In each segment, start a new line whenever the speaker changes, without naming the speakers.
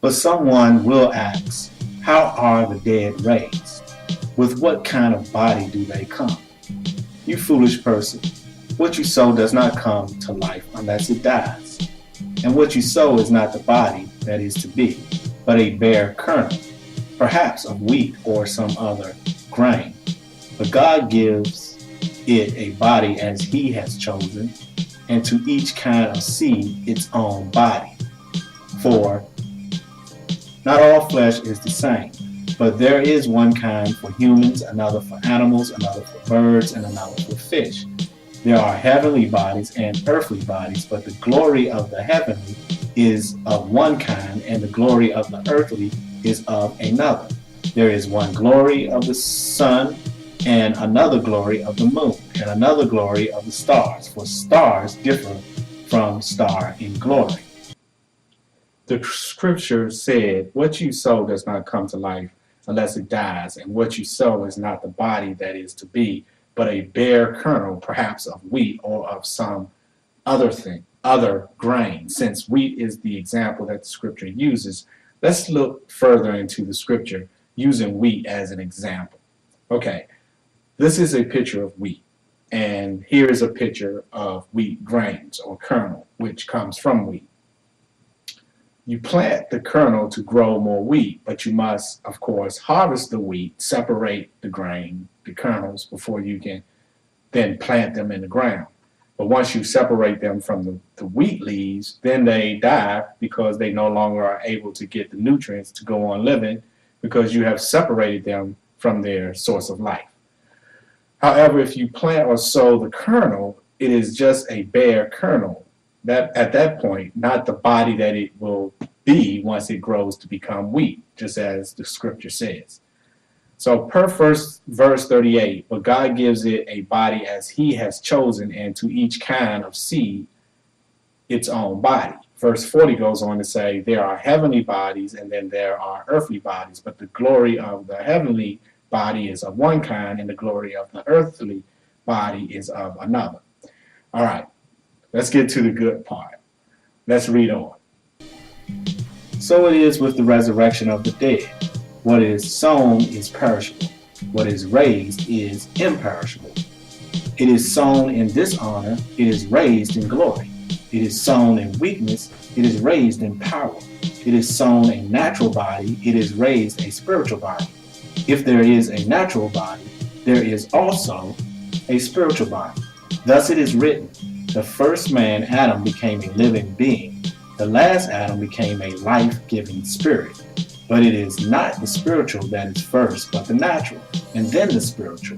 But someone will ask, how are the dead raised? With what kind of body do they come? You foolish person, what you sow does not come to life unless it dies. And what you sow is not the body that is to be, but a bare kernel, perhaps of wheat or some other grain. But God gives it a body as he has chosen, and to each kind of seed its own body. For not all flesh is the same, but there is one kind for humans, another for animals, another for birds, and another for fish. There are heavenly bodies and earthly bodies, but the glory of the heavenly is of one kind, and the glory of the earthly is of another. There is one glory of the sun, and another glory of the moon, and another glory of the stars, for stars differ from star in glory. The scripture said, what you sow does not come to life unless it dies, and what you sow is not the body that is to be, but a bare kernel, perhaps of wheat or of some other grain. Since wheat is the example that the scripture uses, let's look further into the scripture using wheat as an example. Okay, this is a picture of wheat, and here is a picture of wheat grains or kernel, which comes from wheat. You plant the kernel to grow more wheat, but you must, of course, harvest the wheat, separate the grain, the kernels, before you can then plant them in the ground. But once you separate them from the wheat leaves, then they die because they no longer are able to get the nutrients to go on living because you have separated them from their source of life. However, if you plant or sow the kernel, it is just a bare kernel. That at that point, not the body that it will be once it grows to become wheat, just as the scripture says. So per verse 38, but God gives it a body as he has chosen, and to each kind of seed its own body. Verse 40 goes on to say, there are heavenly bodies and then there are earthly bodies, but the glory of the heavenly body is of one kind, and the glory of the earthly body is of another. All right. Let's get to the good part. Let's read on. So it is with the resurrection of the dead. What is sown is perishable. What is raised is imperishable. It is sown in dishonor. It is raised in glory. It is sown in weakness. It is raised in power. It is sown a natural body. It is raised a spiritual body. If there is a natural body, there is also a spiritual body. Thus it is written, the first man, Adam, became a living being. The last Adam became a life-giving spirit. But it is not the spiritual that is first, but the natural, and then the spiritual.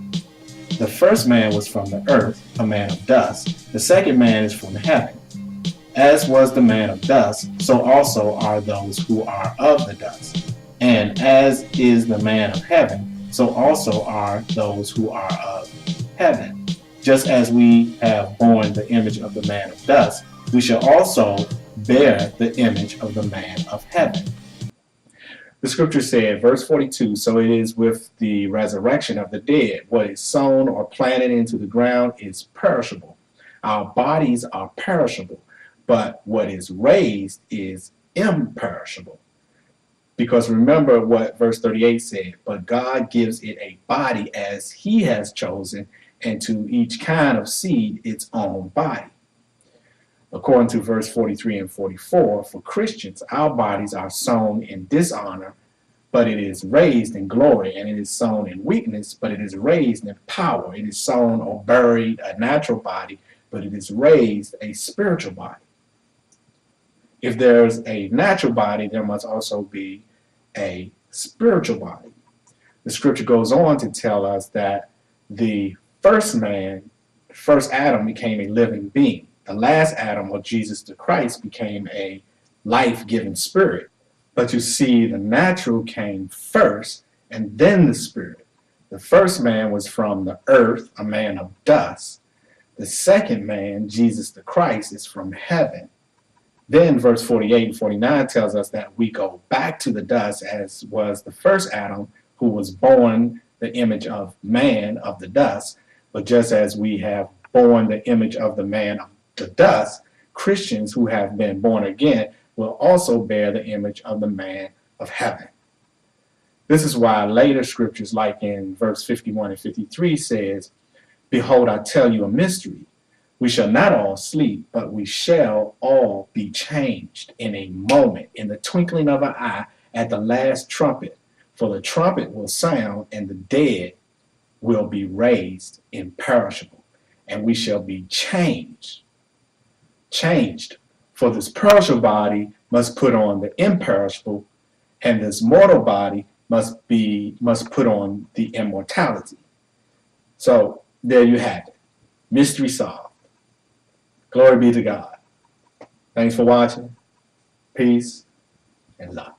The first man was from the earth, a man of dust. The second man is from heaven. As was the man of dust, so also are those who are of the dust. And as is the man of heaven, so also are those who are of heaven. Just as we have borne the image of the man of dust, we shall also bear the image of the man of heaven. The scripture said, verse 42, so it is with the resurrection of the dead. What is sown or planted into the ground is perishable. Our bodies are perishable, but what is raised is imperishable. Because remember what verse 38 said, but God gives it a body as he has chosen, and to each kind of seed its own body. According to verse 43 and 44, for Christians, our bodies are sown in dishonor, but it is raised in glory, and it is sown in weakness, but it is raised in power. It is sown or buried a natural body, but it is raised a spiritual body. If there's a natural body, there must also be a spiritual body. The scripture goes on to tell us that the first Adam became a living being. The last Adam, or Jesus the Christ, became a life-giving spirit. But you see, the natural came first, and then the spirit. The first man was from the earth, a man of dust. The second man, Jesus the Christ, is from heaven. Then verse 48 and 49 tells us that we go back to the dust, as was the first Adam, who was born the image of man of the dust. But just as we have borne the image of the man of the dust, Christians who have been born again will also bear the image of the man of heaven. This is why later scriptures, like in verse 51 and 53, says, "Behold, I tell you a mystery. We shall not all sleep, but we shall all be changed in a moment, in the twinkling of an eye, at the last trumpet. For the trumpet will sound, and the dead will be raised imperishable, and we shall be changed." Changed. For this perishable body must put on the imperishable, and this mortal body must put on the immortality. So there you have it. Mystery solved. Glory be to God. Thanks for watching. Peace and love.